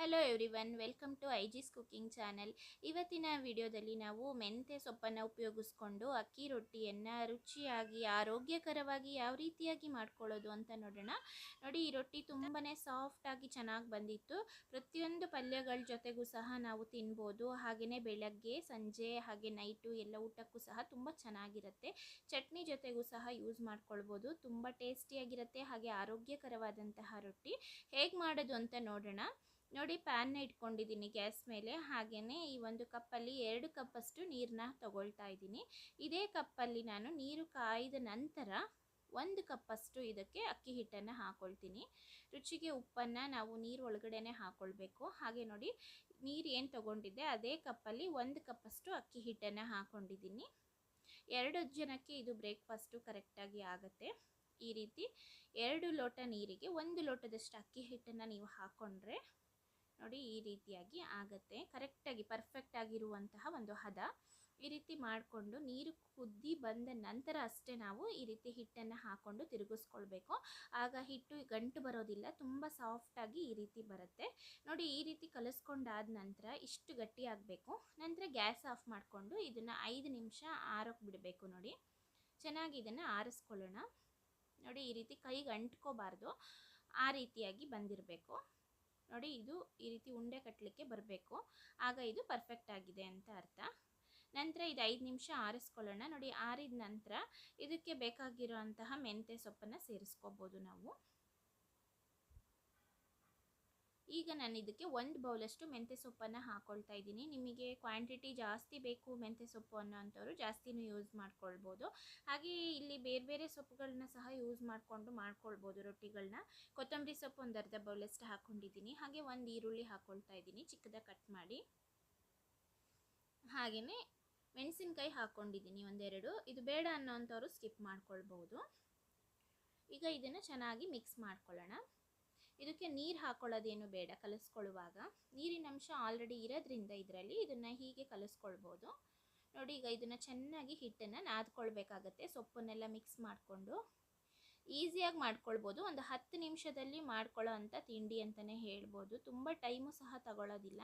Hello everyone, welcome to ಐಜಿಸ್ cooking channel. ಇವತ್ತಿನ ವಿಡಿಯೋದಲ್ಲಿ ನಾವು ಮೆಂತ್ಯ ಸೊಪ್ಪನ್ನು ಉಪಯೋಗಿಸ್ಕೊಂಡು ಅಕ್ಕಿ ರೊಟ್ಟಿಯನ್ನು ರುಚಿಯಾಗಿ ಆರೋಗ್ಯಕರವಾಗಿ ಯಾವ ರೀತಿಯಾಗಿ ಮಾಡ್ಕೊಳ್ಳೋದು ಅಂತ ನೋಡೋಣ. ನೋಡಿ, ಈ ರೊಟ್ಟಿ ತುಂಬಾ ಸಾಫ್ಟಾಗಿ ಚೆನ್ನಾಗಿ ಬಂದಿತ್ತು. ಪ್ರತಿಯೊಂದು ಪಲ್ಯಗಳ ಜೊತೆಗೂ ಸಹ ನಾವು ತಿನ್ಬೋದು. ಹಾಗೆಯೇ ಬೆಳಗ್ಗೆ, ಸಂಜೆ, ಹಾಗೆ ನೈಟು ಎಲ್ಲ ಊಟಕ್ಕೂ ಸಹ ತುಂಬ ಚೆನ್ನಾಗಿರುತ್ತೆ. ಚಟ್ನಿ ಜೊತೆಗೂ ಸಹ ಯೂಸ್ ಮಾಡ್ಕೊಳ್ಬೋದು. ತುಂಬ ಟೇಸ್ಟಿಯಾಗಿರುತ್ತೆ. ಹಾಗೆ ಆರೋಗ್ಯಕರವಾದಂತಹ ರೊಟ್ಟಿ ಹೇಗೆ ಮಾಡೋದು ಅಂತ ನೋಡೋಣ. ನೋಡಿ, ಪ್ಯಾನ್ನ ಇಟ್ಕೊಂಡಿದ್ದೀನಿ ಗ್ಯಾಸ್ ಮೇಲೆ. ಹಾಗೆಯೇ ಈ ಒಂದು ಕಪ್ಪಲ್ಲಿ 2 ಕಪ್ಪಷ್ಟು ನೀರನ್ನ ತಗೊಳ್ತಾ ಇದ್ದೀನಿ. ಇದೇ ಕಪ್ಪಲ್ಲಿ ನಾನು ನೀರು ಕಾಯ್ದ ನಂತರ 1 ಕಪ್ಪಷ್ಟು ಇದಕ್ಕೆ ಅಕ್ಕಿ ಹಿಟ್ಟನ್ನು ಹಾಕ್ಕೊಳ್ತೀನಿ. ರುಚಿಗೆ ಉಪ್ಪನ್ನು ನಾವು ನೀರು ಒಳಗಡೆನೆ ಹಾಕ್ಕೊಳ್ಬೇಕು. ಹಾಗೆ ನೋಡಿ, ನೀರು ಏನು ತಗೊಂಡಿದ್ದೆ ಅದೇ ಕಪ್ಪಲ್ಲಿ 1 ಕಪ್ಪಷ್ಟು ಅಕ್ಕಿ ಹಿಟ್ಟನ್ನು ಹಾಕ್ಕೊಂಡಿದ್ದೀನಿ. 2 ಜನಕ್ಕೆ ಇದು ಬ್ರೇಕ್ಫಾಸ್ಟು ಕರೆಕ್ಟಾಗಿ ಆಗುತ್ತೆ. ಈ ರೀತಿ 2 ಲೋಟ ನೀರಿಗೆ 1 ಲೋಟದಷ್ಟು ಅಕ್ಕಿ ಹಿಟ್ಟನ್ನು ನೀವು ಹಾಕ್ಕೊಂಡ್ರೆ ನೋಡಿ ಈ ರೀತಿಯಾಗಿ ಆಗುತ್ತೆ. ಕರೆಕ್ಟಾಗಿ ಪರ್ಫೆಕ್ಟ್ ಆಗಿರುವಂತಹ ಒಂದು ಹದ. ಈ ರೀತಿ ಮಾಡಿಕೊಂಡು ನೀರು ಕುದ್ದಿ ಬಂದ ನಂತರ ಅಷ್ಟೇ ನಾವು ಈ ರೀತಿ ಹಿಟ್ಟನ್ನು ಹಾಕ್ಕೊಂಡು ತಿರುಗಿಸ್ಕೊಳ್ಬೇಕು. ಆಗ ಹಿಟ್ಟು ಗಂಟು ಬರೋದಿಲ್ಲ, ತುಂಬ ಸಾಫ್ಟಾಗಿ ಈ ರೀತಿ ಬರುತ್ತೆ. ನೋಡಿ, ಈ ರೀತಿ ಕಲಿಸ್ಕೊಂಡಾದ ನಂತರ ಇಷ್ಟು ಗಟ್ಟಿ ಆಗಬೇಕು. ನಂತರ ಗ್ಯಾಸ್ ಆಫ್ ಮಾಡಿಕೊಂಡು ಇದನ್ನು 5 ನಿಮಿಷ ಆರೋಕ್ಕೆ ಬಿಡಬೇಕು. ನೋಡಿ, ಚೆನ್ನಾಗಿ ಇದನ್ನು ಆರಿಸ್ಕೊಳ್ಳೋಣ. ನೋಡಿ, ಈ ರೀತಿ ಕೈಗೆ ಅಂಟ್ಕೋಬಾರ್ದು, ಆ ರೀತಿಯಾಗಿ ಬಂದಿರಬೇಕು. ನೋಡಿ, ಇದು ಈ ರೀತಿ ಉಂಡೆ ಕಟ್ಟಲಿಕ್ಕೆ ಬರಬೇಕು. ಆಗ ಇದು ಪರ್ಫೆಕ್ಟ್ ಆಗಿದೆ ಅಂತ ಅರ್ಥ. ನಂತರ ಇದು 5 ನಿಮಿಷ ಆರಿಸ್ಕೊಳ್ಳೋಣ. ನೋಡಿ, ಆರಿದ ನಂತರ ಇದಕ್ಕೆ ಬೇಕಾಗಿರುವಂತಹ ಮೆಂತ್ಯ ಸೊಪ್ಪನ್ನು ಸೇರಿಸ್ಕೋಬೋದು ನಾವು. ಈಗ ನಾನು ಇದಕ್ಕೆ 1 ಬೌಲಷ್ಟು ಮೆಂತ್ಯ ಸೊಪ್ಪನ್ನು ಹಾಕ್ಕೊಳ್ತಾ ಇದ್ದೀನಿ. ನಿಮಗೆ ಕ್ವಾಂಟಿಟಿ ಜಾಸ್ತಿ ಬೇಕು ಮೆಂತ್ಯ ಸೊಪ್ಪು ಅನ್ನೋಂಥವ್ರು ಜಾಸ್ತಿನೂ ಯೂಸ್ ಮಾಡ್ಕೊಳ್ಬೋದು. ಹಾಗೆ ಇಲ್ಲಿ ಬೇರೆ ಬೇರೆ ಸೊಪ್ಪುಗಳನ್ನ ಸಹ ಯೂಸ್ ಮಾಡಿಕೊಂಡು ಮಾಡ್ಕೊಳ್ಬೋದು ರೊಟ್ಟಿಗಳನ್ನ. ಕೊತ್ತಂಬರಿ ಸೊಪ್ಪು 1 ಅರ್ಧ ಬೌಲಷ್ಟು ಹಾಕ್ಕೊಂಡಿದ್ದೀನಿ. ಹಾಗೆ 1 ಈರುಳ್ಳಿ ಹಾಕ್ಕೊಳ್ತಾ ಇದ್ದೀನಿ, ಚಿಕ್ಕದಾಗಿ ಕಟ್ ಮಾಡಿ. ಹಾಗೆಯೇ ಮೆಣಸಿನ್ಕಾಯಿ ಹಾಕ್ಕೊಂಡಿದ್ದೀನಿ 1-2. ಇದು ಬೇಡ ಅನ್ನೋಂಥವ್ರು ಸ್ಕಿಪ್ ಮಾಡ್ಕೊಳ್ಬೋದು. ಈಗ ಇದನ್ನು ಚೆನ್ನಾಗಿ ಮಿಕ್ಸ್ ಮಾಡ್ಕೊಳ್ಳೋಣ. ಇದಕ್ಕೆ ನೀರು ಹಾಕ್ಕೊಳ್ಳೋದೇನು ಬೇಡ. ಕಲಿಸ್ಕೊಳ್ಳುವಾಗ ನೀರಿನ ಅಂಶ ಆಲ್ರೆಡಿ ಇರೋದ್ರಿಂದ ಇದನ್ನು ಹೀಗೆ ಕಲಿಸ್ಕೊಳ್ಬೋದು. ನೋಡಿ, ಈಗ ಇದನ್ನು ಚೆನ್ನಾಗಿ ಹಿಟ್ಟನ್ನು ನಾದ್ಕೊಳ್ಬೇಕಾಗತ್ತೆ. ಸೊಪ್ಪನ್ನೆಲ್ಲ ಮಿಕ್ಸ್ ಮಾಡಿಕೊಂಡು ಈಸಿಯಾಗಿ ಮಾಡ್ಕೊಳ್ಬೋದು. ಒಂದು 10 ನಿಮಿಷದಲ್ಲಿ ಮಾಡ್ಕೊಳ್ಳೋ ಅಂಥ ತಿಂಡಿ ಅಂತಲೇ ಹೇಳ್ಬೋದು. ತುಂಬ ಟೈಮು ಸಹ ತಗೊಳ್ಳೋದಿಲ್ಲ.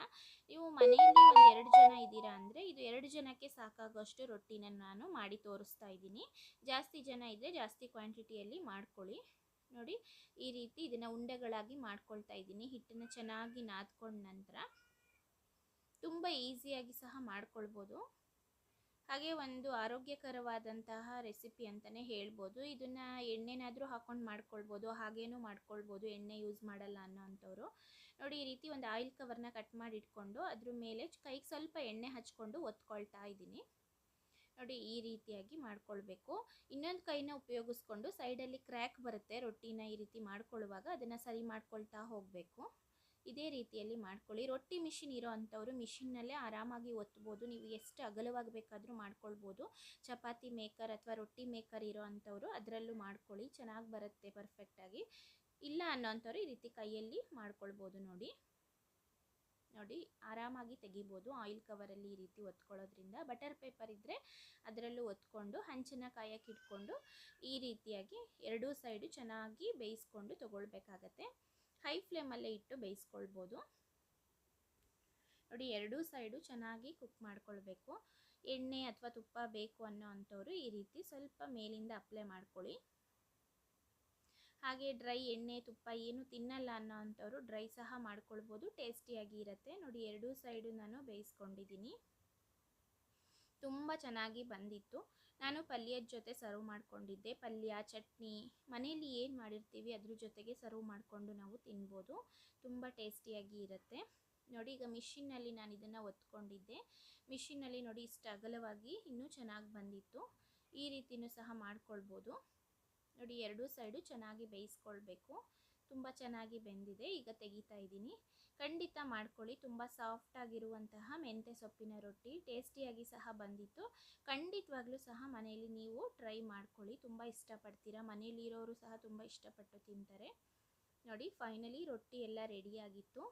ನೀವು ಮನೆಯಲ್ಲಿ 1-2 ಜನ ಇದ್ದೀರಾ ಅಂದರೆ ಇದು 2 ಜನಕ್ಕೆ ಸಾಕಾಗೋಷ್ಟು ರೊಟ್ಟಿನ ನಾನು ಮಾಡಿ ತೋರಿಸ್ತಾ ಇದ್ದೀನಿ. ಜಾಸ್ತಿ ಜನ ಇದ್ದರೆ ಜಾಸ್ತಿ ಕ್ವಾಂಟಿಟಿಯಲ್ಲಿ ಮಾಡ್ಕೊಳ್ಳಿ. ನೋಡಿ, ಈ ರೀತಿ ಇದನ್ನು ಉಂಡೆಗಳಾಗಿ ಮಾಡ್ಕೊಳ್ತಾ ಇದ್ದೀನಿ. ಹಿಟ್ಟನ್ನು ಚೆನ್ನಾಗಿ ನಾದ್ಕೊಂಡ ನಂತರ ತುಂಬ ಈಸಿಯಾಗಿ ಸಹ ಮಾಡ್ಕೊಳ್ಬೋದು. ಹಾಗೆ ಒಂದು ಆರೋಗ್ಯಕರವಾದಂತಹ ರೆಸಿಪಿ ಅಂತಲೇ ಹೇಳ್ಬೋದು. ಇದನ್ನು ಎಣ್ಣೆನಾದರೂ ಹಾಕ್ಕೊಂಡು ಮಾಡ್ಕೊಳ್ಬೋದು, ಹಾಗೇನೂ ಮಾಡ್ಕೊಳ್ಬೋದು. ಎಣ್ಣೆ ಯೂಸ್ ಮಾಡಲ್ಲ ಅನ್ನೋ ಅಂಥವ್ರು ನೋಡಿ, ಈ ರೀತಿ ಒಂದು ಆಯಿಲ್ ಕವರ್ನ ಕಟ್ ಮಾಡಿ ಇಟ್ಕೊಂಡು ಅದ್ರ ಮೇಲೆ ಕೈಗೆ ಸ್ವಲ್ಪ ಎಣ್ಣೆ ಹಚ್ಕೊಂಡು ಒತ್ಕೊಳ್ತಾ ಇದ್ದೀನಿ. ನೋಡಿ, ಈ ರೀತಿಯಾಗಿ ಮಾಡ್ಕೊಳ್ಬೇಕು. ಇನ್ನೊಂದು ಕೈನ ಉಪಯೋಗಿಸ್ಕೊಂಡು ಸೈಡಲ್ಲಿ ಕ್ರ್ಯಾಕ್ ಬರುತ್ತೆ ರೊಟ್ಟಿನ ಈ ರೀತಿ ಮಾಡ್ಕೊಳ್ಳುವಾಗ, ಅದನ್ನು ಸರಿ ಮಾಡ್ಕೊಳ್ತಾ ಹೋಗಬೇಕು. ಇದೇ ರೀತಿಯಲ್ಲಿ ಮಾಡ್ಕೊಳ್ಳಿ. ರೊಟ್ಟಿ ಮಿಷಿನ್ ಇರೋ ಅಂಥವ್ರು ಮಿಷಿನ್ನಲ್ಲೇ ಆರಾಮಾಗಿ ಒತ್ಬೋದು. ನೀವು ಎಷ್ಟು ಅಗಲವಾಗಿ ಬೇಕಾದರೂ ಮಾಡ್ಕೊಳ್ಬೋದು. ಚಪಾತಿ ಮೇಕರ್ ಅಥವಾ ರೊಟ್ಟಿ ಮೇಕರ್ ಇರೋ ಅಂಥವ್ರು ಅದರಲ್ಲೂ ಮಾಡ್ಕೊಳ್ಳಿ, ಚೆನ್ನಾಗಿ ಬರುತ್ತೆ ಪರ್ಫೆಕ್ಟಾಗಿ. ಇಲ್ಲ ಅನ್ನೋಂಥವ್ರು ಈ ರೀತಿ ಕೈಯಲ್ಲಿ ಮಾಡ್ಕೊಳ್ಬೋದು. ನೋಡಿ, ಆರಾಮಾಗಿ ತೆಗಿಬೋದು ಆಯಿಲ್ ಕವರಲ್ಲಿ ಈ ರೀತಿ ಒತ್ಕೊಳ್ಳೋದ್ರಿಂದ. ಬಟರ್ ಪೇಪರ್ ಇದ್ದರೆ ಅದರಲ್ಲೂ ಒತ್ಕೊಂಡು ಹಂಚನ್ನು ಕಾಯಕ್ಕೆ ಇಟ್ಕೊಂಡು ಈ ರೀತಿಯಾಗಿ 2 ಸೈಡು ಚೆನ್ನಾಗಿ ಬೇಯಿಸ್ಕೊಂಡು ತಗೊಳ್ಬೇಕಾಗತ್ತೆ. ಹೈ ಫ್ಲೇಮಲ್ಲೇ ಇಟ್ಟು ಬೇಯಿಸ್ಕೊಳ್ಬೋದು. ನೋಡಿ, 2 ಸೈಡು ಚೆನ್ನಾಗಿ ಕುಕ್ ಮಾಡ್ಕೊಳ್ಬೇಕು. ಎಣ್ಣೆ ಅಥವಾ ತುಪ್ಪ ಬೇಕು ಅನ್ನೋ ಅಂಥವ್ರು ಈ ರೀತಿ ಸ್ವಲ್ಪ ಮೇಲಿಂದ ಅಪ್ಲೈ ಮಾಡ್ಕೊಳ್ಳಿ. ಹಾಗೆ ಡ್ರೈ ಎಣ್ಣೆ ತುಪ್ಪ ಏನು ತಿನ್ನಲ್ಲ ಅನ್ನೋ ಅಂಥವ್ರು ಡ್ರೈ ಸಹ ಮಾಡ್ಕೊಳ್ಬೋದು, ಟೇಸ್ಟಿಯಾಗಿ ಇರುತ್ತೆ. ನೋಡಿ, 2 ಸೈಡು ನಾನು ಬೇಯಿಸ್ಕೊಂಡಿದ್ದೀನಿ. ತುಂಬ ಚೆನ್ನಾಗಿ ಬಂದಿತ್ತು. ನಾನು ಪಲ್ಯದ ಜೊತೆ ಸರ್ವ್ ಮಾಡ್ಕೊಂಡಿದ್ದೆ. ಪಲ್ಯ, ಚಟ್ನಿ ಮನೇಲಿ ಏನು ಮಾಡಿರ್ತೀವಿ ಅದ್ರ ಜೊತೆಗೆ ಸರ್ವ್ ಮಾಡಿಕೊಂಡು ನಾವು ತಿನ್ಬೋದು. ತುಂಬ ಟೇಸ್ಟಿಯಾಗಿ ಇರುತ್ತೆ. ನೋಡಿ, ಈಗ ಮಿಷಿನ್ನಲ್ಲಿ ನಾನು ಇದನ್ನು ಒತ್ಕೊಂಡಿದ್ದೆ. ಮಿಷಿನ್ನಲ್ಲಿ ನೋಡಿ ಇಷ್ಟು ಅಗಲವಾಗಿ ಇನ್ನೂ ಚೆನ್ನಾಗಿ ಬಂದಿತ್ತು. ಈ ರೀತಿಯೂ ಸಹ ಮಾಡ್ಕೊಳ್ಬೋದು. ನೋಡಿ, 2 ಸೈಡು ಚೆನ್ನಾಗಿ ಬೇಯಿಸ್ಕೊಳ್ಬೇಕು. ತುಂಬ ಚೆನ್ನಾಗಿ ಬೆಂದಿದೆ. ಈಗ ತೆಗಿತಾ ಇದ್ದೀನಿ. ಖಂಡಿತ ಮಾಡ್ಕೊಳ್ಳಿ. ತುಂಬ ಸಾಫ್ಟಾಗಿರುವಂತಹ ಮೆಂತ್ಯ ಸೊಪ್ಪಿನ ರೊಟ್ಟಿ ಟೇಸ್ಟಿಯಾಗಿ ಸಹ ಬಂದಿತ್ತು. ಖಂಡಿತವಾಗ್ಲೂ ಸಹ ಮನೆಯಲ್ಲಿ ನೀವು ಟ್ರೈ ಮಾಡ್ಕೊಳ್ಳಿ. ತುಂಬ ಇಷ್ಟಪಡ್ತೀರಾ. ಮನೇಲಿ ಇರೋರು ಸಹ ತುಂಬ ಇಷ್ಟಪಟ್ಟು ತಿಂತಾರೆ. ನೋಡಿ, ಫೈನಲಿ ರೊಟ್ಟಿ ಎಲ್ಲ ರೆಡಿಯಾಗಿತ್ತು.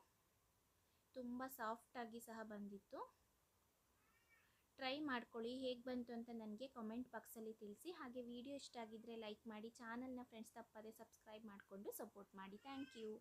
ತುಂಬ ಸಾಫ್ಟಾಗಿ ಸಹ ಬಂದಿತ್ತು. ಟ್ರೈ ಮಾಡ್ಕೊಳ್ಳಿ. ಹೇಗೆ ಬಂತು ಅಂತ ನನಗೆ ಕಮೆಂಟ್ ಬಾಕ್ಸಲ್ಲಿ ತಿಳಿಸಿ. ಹಾಗೆ ವಿಡಿಯೋ ಇಷ್ಟ ಆಗಿದ್ದರೆ ಲೈಕ್ ಮಾಡಿ, ಚಾನಲ್ನ ಫ್ರೆಂಡ್ಸ್ ತಪ್ಪದೆ ಸಬ್ಸ್ಕ್ರೈಬ್ ಮಾಡಿಕೊಂಡು ಸಪೋರ್ಟ್ ಮಾಡಿ. Thank you.